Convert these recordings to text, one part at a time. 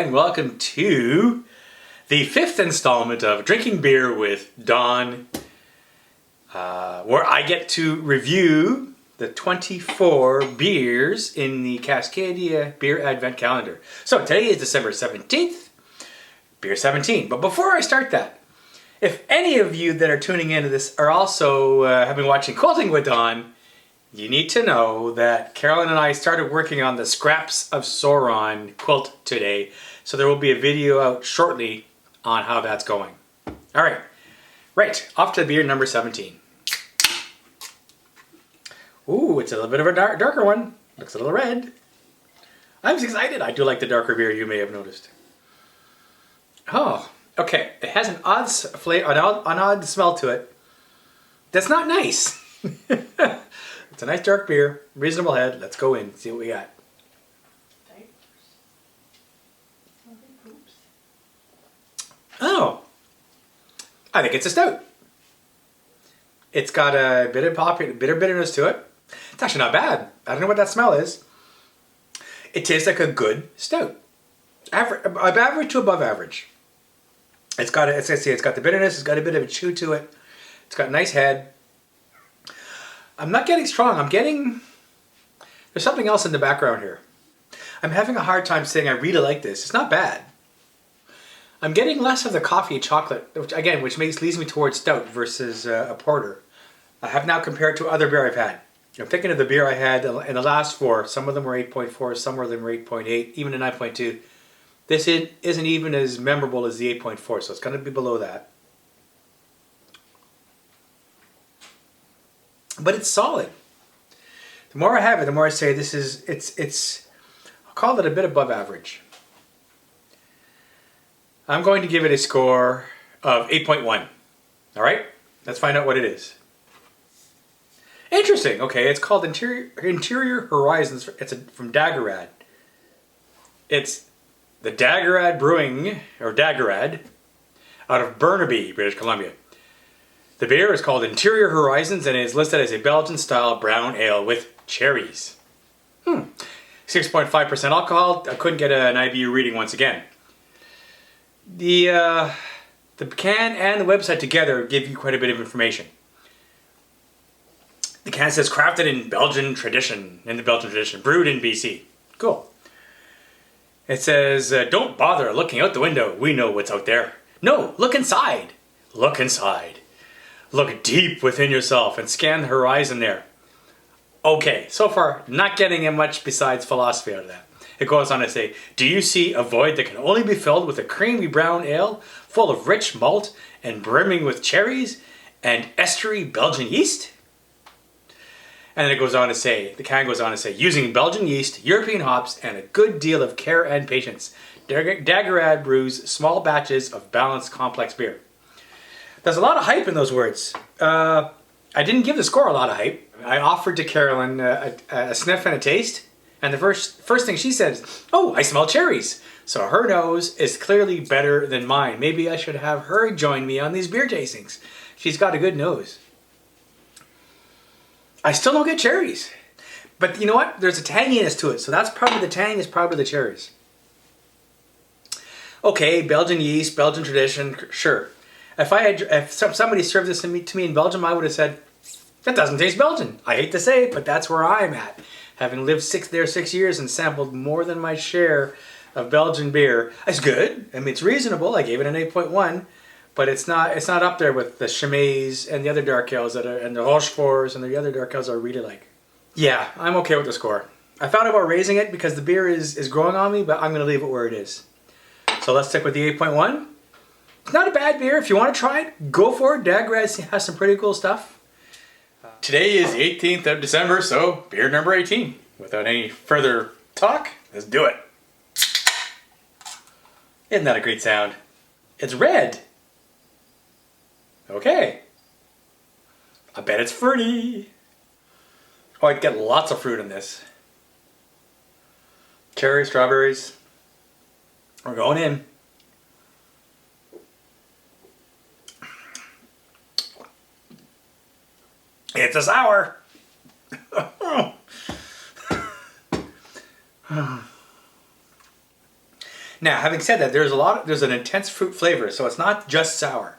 and welcome to the 5th installment of Drinking Beer with Don, where I get to review the 24 beers in the Cascadia Beer Advent Calendar. So today is December 17th, beer 17. But before I start that, if any of you that are tuning into this are also have been watching Quilting with Don, you need to know that Carolyn and I started working on the Scraps of Sauron quilt today. So there will be a video out shortly on how that's going. All right, off to beer number 17. Ooh, it's a little bit of a darker one. Looks a little red. I'm excited. I do like the darker beer, you may have noticed. Oh, okay. It has an odd flavor, an odd smell to it. That's not nice. It's a nice dark beer, reasonable head. Let's go in, see what we got. Oh, I think it's a stout. It's got a bit of bitterness to it. It's actually not bad. I don't know what that smell is. It tastes like a good stout. Average to above average. It's got the bitterness. It's got a bit of a chew to it. It's got a nice head. I'm not getting strong. There's something else in the background here. I'm having a hard time saying I really like this. It's not bad. I'm getting less of the coffee chocolate, which leads me towards stout versus a porter. I have now compared to other beer I've had. I'm thinking of the beer I had in the last 4. Some of them were 8.4, some of them were 8.8, even a 9.2. This isn't even as memorable as the 8.4, so it's going to be below that. But it's solid. The more I have it, the more I say I'll call it a bit above average. I'm going to give it a score of 8.1. All right, let's find out what it is. Interesting. Okay, it's called Interior Horizons. It's from Daggerad. It's the Daggerad Brewing, or Daggerad, out of Burnaby, British Columbia. The beer is called Interior Horizons and is listed as a Belgian-style brown ale with cherries. 6.5% alcohol. I couldn't get an IBU reading once again. The can and the website together give you quite a bit of information. The can says crafted in the Belgian tradition, brewed in BC. Cool. It says, don't bother looking out the window. We know what's out there. No, look inside. Look inside. Look deep within yourself and scan the horizon there. Okay, so far, not getting much besides philosophy out of that. It goes on to say, do you see a void that can only be filled with a creamy brown ale full of rich malt and brimming with cherries and estery Belgian yeast? And then it goes on to say, the can goes on to say, using Belgian yeast, European hops, and a good deal of care and patience, Daggerad brews small batches of balanced complex beer. There's a lot of hype in those words. I didn't give the score a lot of hype. I offered to Carolyn a sniff and a taste. And the first thing she said is, oh, I smell cherries. So her nose is clearly better than mine. Maybe I should have her join me on these beer tastings. She's got a good nose. I still don't get cherries. But you know what? There's a tanginess to it. So that's probably the tang is probably the cherries. Okay, Belgian yeast, Belgian tradition, sure. If somebody served this to me in Belgium, I would have said, that doesn't taste Belgian. I hate to say it, but that's where I'm at. Having lived 6 years and sampled more than my share of Belgian beer. It's good. I mean, it's reasonable. I gave it an 8.1, but it's not up there with the Chimay and the other dark ales and the Rocheforts and the other dark ales I really like. Yeah, I'm okay with the score. I thought about raising it because the beer is growing on me, but I'm going to leave it where it is. So let's stick with the 8.1. It's not a bad beer. If you want to try it, go for it. Daggerad has some pretty cool stuff. Today is the 18th of December, so beer number 18. Without any further talk, let's do it. Isn't that a great sound? It's red. Okay. I bet it's fruity. Oh, I get lots of fruit in this. Cherries, strawberries. We're going in. It's a sour. Now, having said that, there's an intense fruit flavor, so it's not just sour.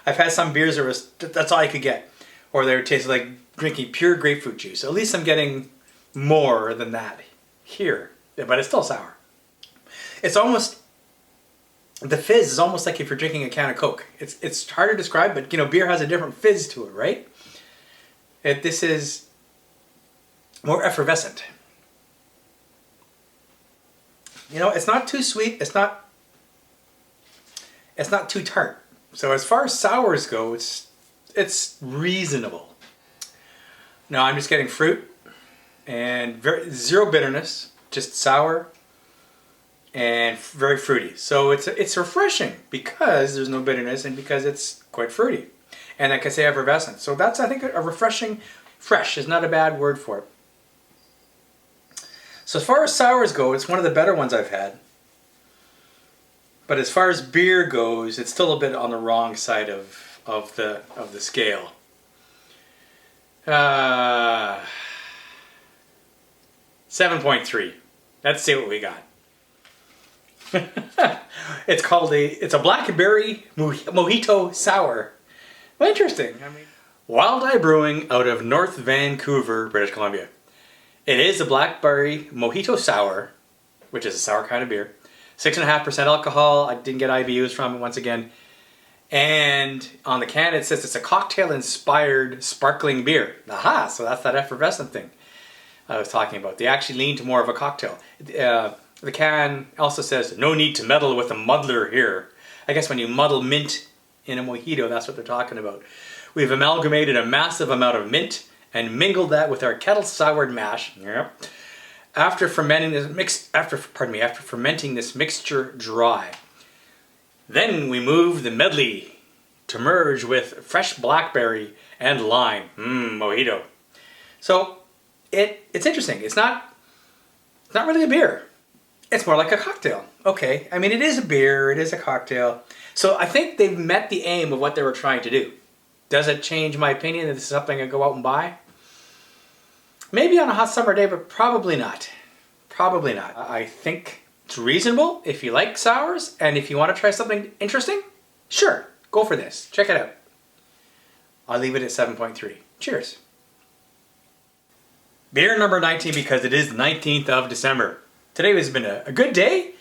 I've had some beers that's all I could get, or they tasted like drinking pure grapefruit juice. At least I'm getting more than that here, but it's still sour. It's almost, the fizz is almost like if you're drinking a can of Coke. It's hard to describe, but beer has a different fizz to it, right? This is more effervescent. It's not too sweet. It's not too tart. So as far as sours go, it's reasonable. No, I'm just getting fruit and zero bitterness, just sour and very fruity. So it's refreshing because there's no bitterness and because it's quite fruity. And like I say, effervescent. So that's, I think, a refreshing, fresh is not a bad word for it. So as far as sours go, it's one of the better ones I've had. But as far as beer goes, it's still a bit on the wrong side of the scale. 7.3. Let's see what we got. It's a blackberry mojito sour. Well, interesting. Wild Eye Brewing out of North Vancouver, British Columbia. It is a blackberry mojito sour, which is a sour kind of beer. 6.5% alcohol. I didn't get IBUs from it once again. And on the can it says it's a cocktail-inspired sparkling beer. Aha! So that's that effervescent thing I was talking about. They actually lean to more of a cocktail. The can also says, no need to meddle with a muddler here. I guess when you muddle mint in a mojito, that's what they're talking about. We've amalgamated a massive amount of mint and mingled that with our kettle-soured mash. Yep. After fermenting this mixture dry. Then we move the medley to merge with fresh blackberry and lime. Mojito. So it's interesting. It's not really a beer. It's more like a cocktail. Okay, I mean, it is a beer, it is a cocktail. So I think they've met the aim of what they were trying to do. Does it change my opinion that this is something I go out and buy? Maybe on a hot summer day, but probably not. Probably not. I think it's reasonable if you like sours, and if you want to try something interesting, sure, go for this. Check it out. I'll leave it at 7.3. Cheers. Beer number 19, because it is the 19th of December. Today has been a good day.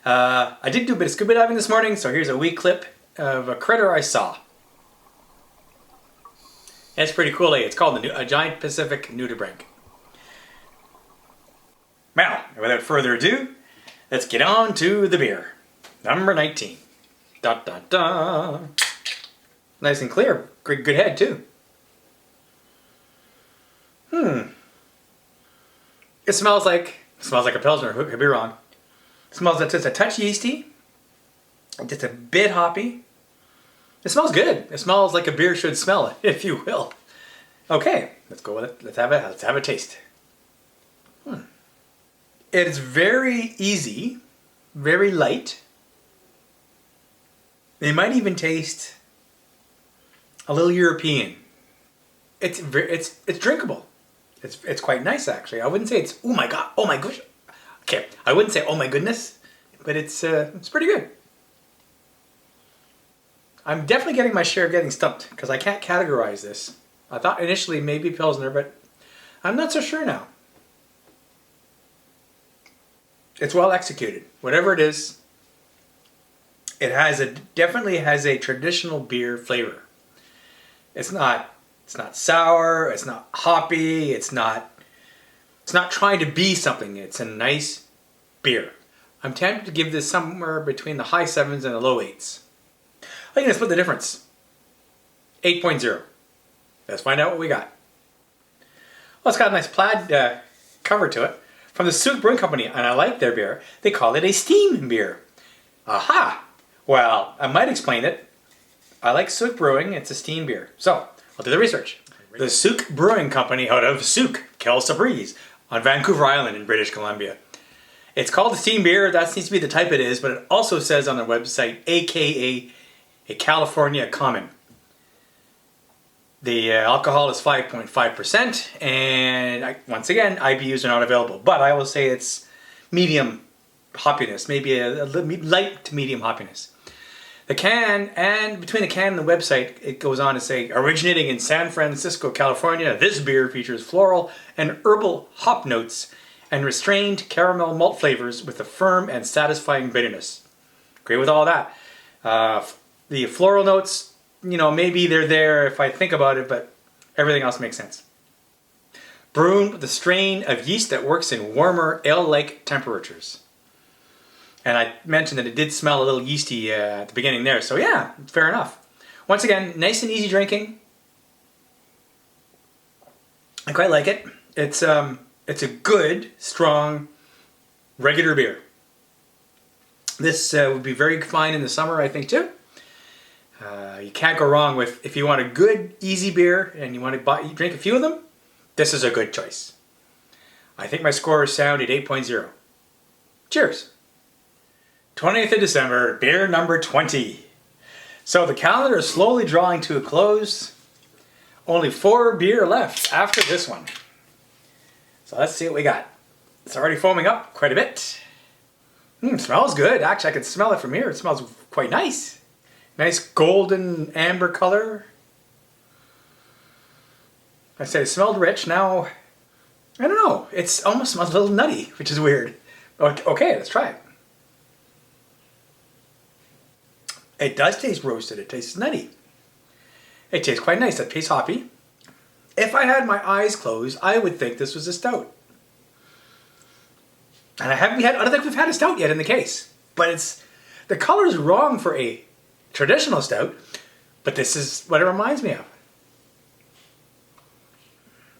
I did do a bit of scuba diving this morning, so here's a wee clip of a critter I saw. It's pretty cool, eh? It's called a giant Pacific nudibranch. Now, without further ado, let's get on to the beer. Number 19. Da da da. Nice and clear. Good head too. It smells like a Pilsner, could be wrong. It smells just a touch yeasty, just a bit hoppy. It smells good. It smells like a beer should smell, if you will. Okay, let's go with it. Let's have a taste. It's very easy, very light. It might even taste a little European. It's drinkable. It's quite nice, actually. I wouldn't say it's oh my god, oh my gosh. Okay, I wouldn't say oh my goodness, but it's pretty good. I'm definitely getting my share of getting stumped because I can't categorize this. I thought initially maybe Pilsner, but I'm not so sure now. It's well executed. Whatever it is, it definitely has a traditional beer flavor. It's not sour, it's not hoppy, it's not trying to be something. It's a nice beer. I'm tempted to give this somewhere between the high 7s and the low 8s. I think let's split the difference. 8.0. Let's find out what we got. Well, it's got a nice plaid cover to it. From the Souk Brewing Company, and I like their beer. They call it a steam beer. Aha! Well, I might explain it. I like Souk Brewing, it's a steam beer. So, I'll do the research. The Souk Brewing Company out of Souk, Quelle-Sabrise, on Vancouver Island in British Columbia. It's called a steam beer, that seems to be the type it is, but it also says on their website, AKA a California Common. The alcohol is 5.5%, and once again, IBUs are not available. But I will say it's medium hoppiness, maybe a light to medium hoppiness. The can, and between the can and the website, it goes on to say, originating in San Francisco, California, this beer features floral and herbal hop notes and restrained caramel malt flavors with a firm and satisfying bitterness. Agree with all that. The floral notes, you know, maybe they're there if I think about it, but everything else makes sense. Brewed with a strain of yeast that works in warmer ale-like temperatures. And I mentioned that it did smell a little yeasty at the beginning there, so yeah, fair enough. Once again, nice and easy drinking. I quite like it. It's a good, strong, regular beer. This would be very fine in the summer, I think, too. You can't go wrong with, if you want a good, easy beer and you want to drink a few of them, this is a good choice. I think my score is sound at 8.0. Cheers. 20th of December, beer number 20. So the calendar is slowly drawing to a close. Only 4 beer left after this one. So let's see what we got. It's already foaming up quite a bit. Smells good. Actually, I can smell it from here. It smells quite nice. Nice golden amber color. I said it smelled rich. Now, I don't know. It almost smells a little nutty, which is weird. Okay, let's try it. It does taste roasted. It tastes nutty. It tastes quite nice. It tastes hoppy. If I had my eyes closed, I would think this was a stout. And I don't think we've had a stout yet in the case. But the color is wrong for a traditional stout, but this is what it reminds me of.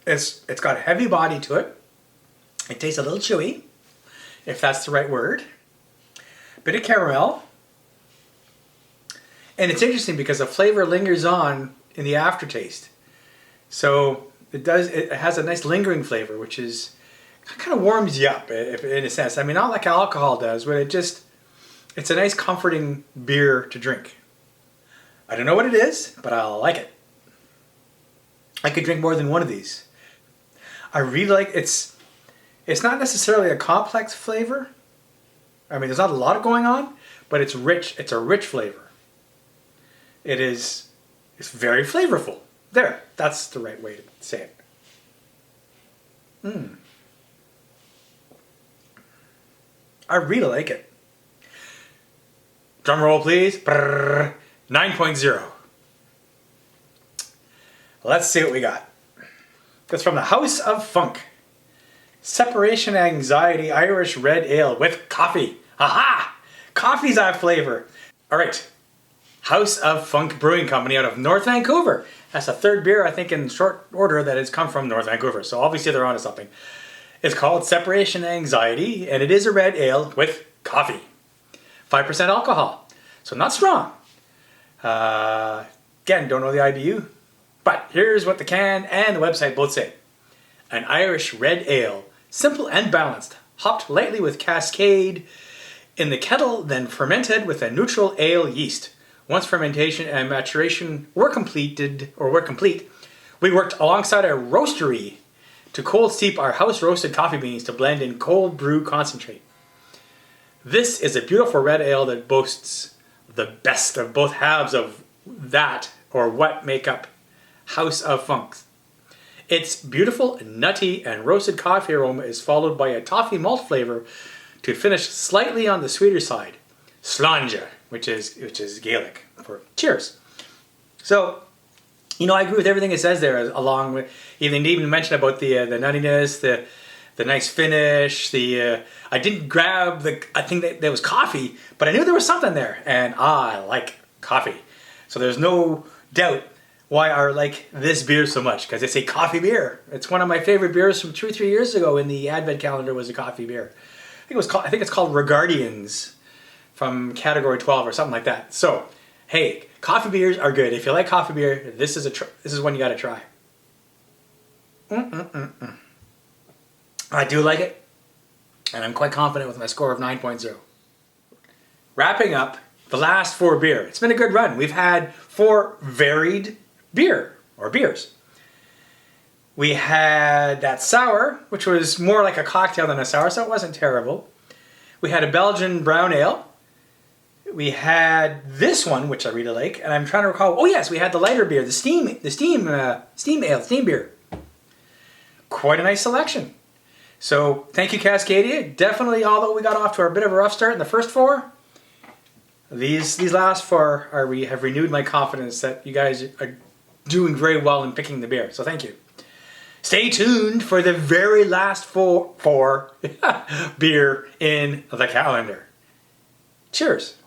It's got a heavy body to it. It tastes a little chewy, if that's the right word. Bit of caramel. And it's interesting because the flavor lingers on in the aftertaste. So it has a nice lingering flavor, which is kind of warms you up in a sense. I mean, not like alcohol does, but it's a nice comforting beer to drink. I don't know what it is, but I like it. I could drink more than one of these. I really like it's not necessarily a complex flavor. I mean, there's not a lot going on, but it's rich. It's a rich flavor. It's very flavorful. There, that's the right way to say it. I really like it. Drum roll, please. 9.0. Let's see what we got. It's from the House of Funk. Separation Anxiety Irish Red Ale with coffee. Aha! Coffee's our flavor. All right. House of Funk Brewing Company out of North Vancouver. That's the third beer, I think, in short order that has come from North Vancouver. So obviously they're onto something. It's called Separation Anxiety, and it is a red ale with coffee. 5% alcohol. So not strong. Again, don't know the IBU. But here's what the can and the website both say. An Irish red ale, simple and balanced, hopped lightly with Cascade in the kettle, then fermented with a neutral ale yeast. Once fermentation and maturation were complete, we worked alongside a roastery to cold steep our house roasted coffee beans to blend in cold brew concentrate. This is a beautiful red ale that boasts the best of both halves of that, or what make up House of Funk. Its beautiful, nutty, and roasted coffee aroma is followed by a toffee malt flavor to finish slightly on the sweeter side. Sláinte, which is Gaelic for cheers. So, you know, I agree with everything it says there, along with even mention about the nuttiness, the nice finish. I didn't grab I think that there was coffee, but I knew there was something there, and I like coffee. So there's no doubt why I like this beer so much, because it's a coffee beer. It's one of my favorite beers from 2 or 3 years ago in the Advent Calendar was a coffee beer. I think it's called Regardians from Category 12 or something like that. So, hey, coffee beers are good. If you like coffee beer, this is one you got to try. I do like it, and I'm quite confident with my score of 9.0. Wrapping up the last 4 beer. It's been a good run. We've had 4 varied beers. We had that sour, which was more like a cocktail than a sour, so it wasn't terrible. We had a Belgian brown ale. We had this one, which I really like, and I'm trying to recall. Oh yes, we had the lighter beer, the steam ale, steam beer. Quite a nice selection. So thank you, Cascadia. Definitely, although we got off to a bit of a rough start in the first 4, these last 4 have renewed my confidence that you guys are doing very well in picking the beer. So thank you. Stay tuned for the very last 4 beer in the calendar. Cheers.